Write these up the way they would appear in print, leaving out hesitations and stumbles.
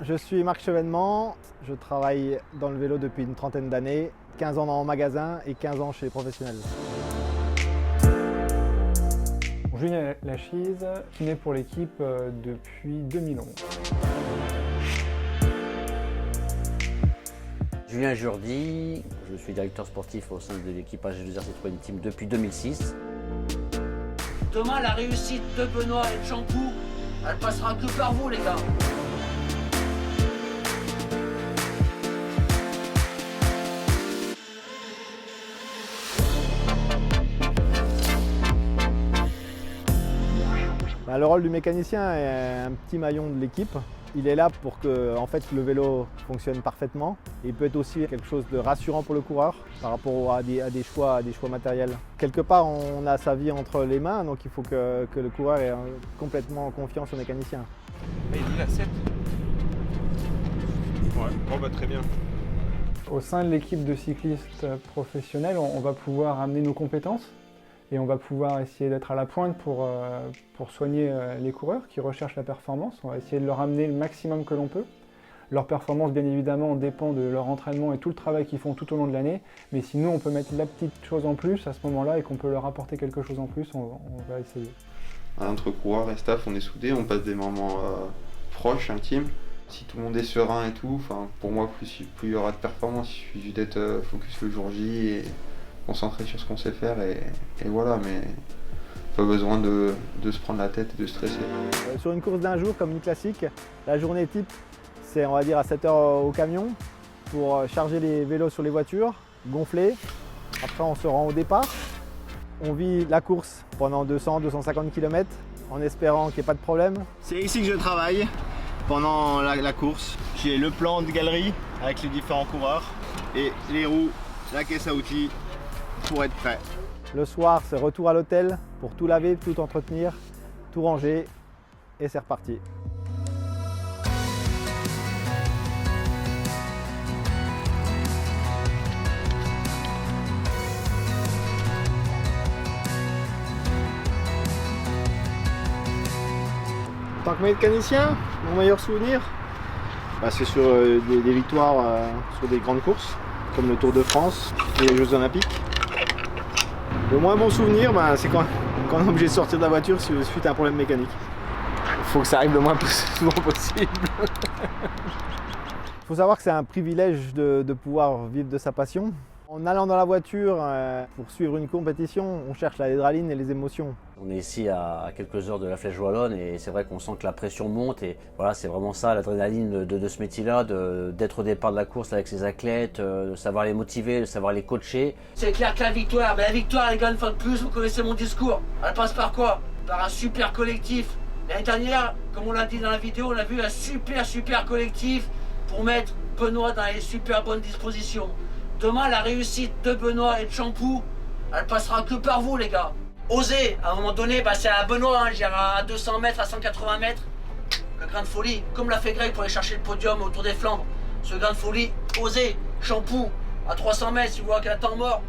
Je suis Marc Chevènement, je travaille dans le vélo depuis une trentaine d'années, 15 ans en magasin et 15 ans chez les professionnels. Julien Lachise, kiné pour l'équipe depuis 2011. Julien Jourdi, je suis directeur sportif au sein de l'équipe AG2R Citroën Team depuis 2006. Demain, la réussite de Benoît et de Champoux, elle passera que par vous, les gars. Le rôle du mécanicien est un petit maillon de l'équipe. Il est là pour que le vélo fonctionne parfaitement. Il peut être aussi quelque chose de rassurant pour le coureur par rapport à des choix matériels. Quelque part, on a sa vie entre les mains, donc il faut que le coureur ait complètement confiance au mécanicien. Il dit 7. Ouais, bon très bien. Au sein de l'équipe de cyclistes professionnels, on va pouvoir amener nos compétences et on va pouvoir essayer d'être à la pointe pour soigner les coureurs qui recherchent la performance. On va essayer de leur amener le maximum que l'on peut. Leur performance, bien évidemment, dépend de leur entraînement et tout le travail qu'ils font tout au long de l'année. Mais si nous, on peut mettre la petite chose en plus à ce moment-là et qu'on peut leur apporter quelque chose en plus, on va essayer. Entre coureurs et staff, on est soudés, on passe des moments proches, intimes. Si tout le monde est serein et tout, pour moi, plus il y aura de performance. Il suffit d'être focus le jour J et concentré sur ce qu'on sait faire et voilà, mais pas besoin de se prendre la tête et de stresser. Sur une course d'un jour comme une classique, la journée type, c'est on va dire à 7 h au camion pour charger les vélos sur les voitures, gonfler. Après on se rend au départ. On vit la course pendant 200-250 km en espérant qu'il n'y ait pas de problème. C'est ici que je travaille pendant la course. J'ai le plan de galerie avec les différents coureurs et les roues, la caisse à outils pour être prêt. Le soir, c'est retour à l'hôtel pour tout laver, tout entretenir, tout ranger et c'est reparti. En tant que mécanicien, mon meilleur souvenir, c'est sur des victoires sur des grandes courses, comme le Tour de France et les Jeux Olympiques. Le moins bon souvenir, c'est quand on est obligé de sortir de la voiture suite à un problème mécanique. Il faut que ça arrive le moins souvent possible. Il faut savoir que c'est un privilège de pouvoir vivre de sa passion. En allant dans la voiture pour suivre une compétition, on cherche l'adrénaline et les émotions. On est ici à quelques heures de la Flèche Wallonne et c'est vrai qu'on sent que la pression monte et voilà, c'est vraiment ça l'adrénaline de ce métier-là, d'être au départ de la course avec ses athlètes, de savoir les motiver, de savoir les coacher. C'est clair que la victoire, les gars, une fois de plus, vous connaissez mon discours. Elle passe par quoi? Par un super collectif. L'année dernière, comme on l'a dit dans la vidéo, on a vu un super collectif pour mettre Benoît dans les super bonnes dispositions. Demain, la réussite de Benoît et de Champoux, elle passera que par vous, les gars. Osez, à un moment donné, c'est à Benoît, à 200 mètres, à 180 mètres. Le grain de folie, comme l'a fait Greg pour aller chercher le podium autour des Flandres. Ce grain de folie, osez, Champoux, à 300 mètres, si vous voyez qu'il y a un temps mort.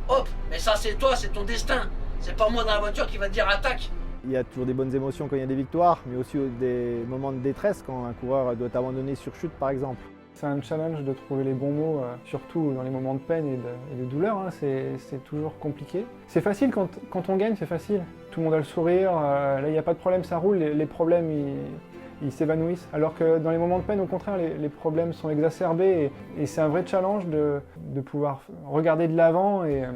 Hop, mais ça c'est toi, c'est ton destin. C'est pas moi dans la voiture qui va te dire attaque. Il y a toujours des bonnes émotions quand il y a des victoires, mais aussi des moments de détresse quand un coureur doit abandonner sur chute par exemple. C'est un challenge de trouver les bons mots, surtout dans les moments de peine et de douleur, c'est toujours compliqué. C'est facile quand on gagne, c'est facile. Tout le monde a le sourire, là il n'y a pas de problème, ça roule, les problèmes ils s'évanouissent. Alors que dans les moments de peine, au contraire, les problèmes sont exacerbés et c'est un vrai challenge de pouvoir regarder de l'avant et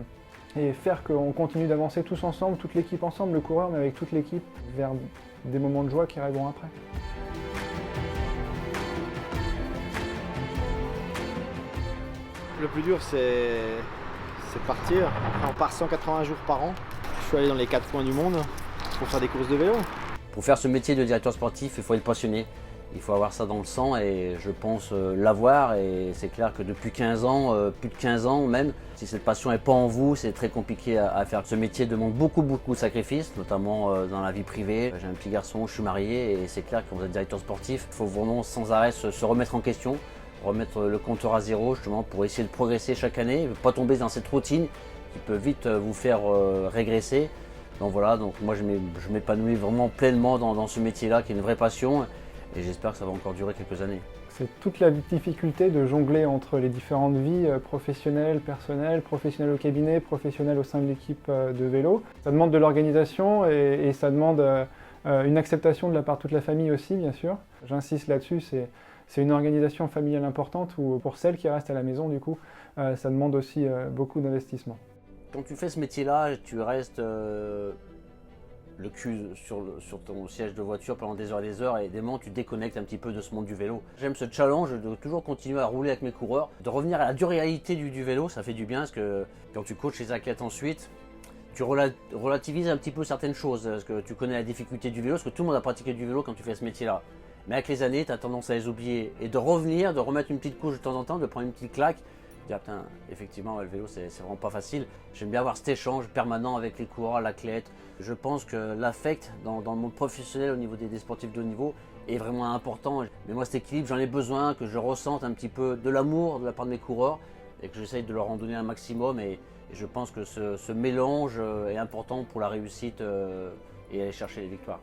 faire qu'on continue d'avancer tous ensemble, toute l'équipe ensemble, le coureur, mais avec toute l'équipe, vers des moments de joie qui arriveront après. Le plus dur, c'est partir. On part 180 jours par an. Je suis allé dans les 4 coins du monde pour faire des courses de vélo. Pour faire ce métier de directeur sportif, il faut être passionné. Il faut avoir ça dans le sang et je pense l'avoir et c'est clair que depuis 15 ans, plus de 15 ans même, si cette passion n'est pas en vous, c'est très compliqué à faire. Ce métier demande beaucoup de sacrifices, notamment dans la vie privée. J'ai un petit garçon, je suis marié et c'est clair que quand vous êtes directeur sportif, il faut vraiment sans arrêt se remettre en question, remettre le compteur à zéro justement pour essayer de progresser chaque année, ne pas tomber dans cette routine qui peut vite vous faire régresser. Donc voilà, donc moi je m'épanouis vraiment pleinement dans ce métier-là qui est une vraie passion. et j'espère que ça va encore durer quelques années. C'est toute la difficulté de jongler entre les différentes vies professionnelles, personnelles, professionnelles au cabinet, professionnelles au sein de l'équipe de vélo. Ça demande de l'organisation et ça demande une acceptation de la part de toute la famille aussi, bien sûr. J'insiste là-dessus, c'est une organisation familiale importante où pour celles qui restent à la maison, du coup, ça demande aussi beaucoup d'investissement. Quand tu fais ce métier-là, tu restes le cul sur ton siège de voiture pendant des heures et des heures et des moments tu déconnectes un petit peu de ce monde du vélo. J'aime ce challenge de toujours continuer à rouler avec mes coureurs, de revenir à la dure réalité du vélo, ça fait du bien parce que quand tu coaches les athlètes ensuite, tu relativises un petit peu certaines choses, parce que tu connais la difficulté du vélo, parce que tout le monde a pratiqué du vélo quand tu fais ce métier-là. Mais avec les années, tu as tendance à les oublier et de revenir, de remettre une petite couche de temps en temps, de prendre une petite claque. Ah, putain, effectivement, le vélo, c'est vraiment pas facile. J'aime bien avoir cet échange permanent avec les coureurs, l'athlète. Je pense que l'affect dans le monde professionnel au niveau des sportifs de haut niveau est vraiment important. Mais moi, cet équilibre, j'en ai besoin, que je ressente un petit peu de l'amour de la part de mes coureurs et que j'essaye de leur en donner un maximum. Et je pense que ce mélange est important pour la réussite et aller chercher les victoires.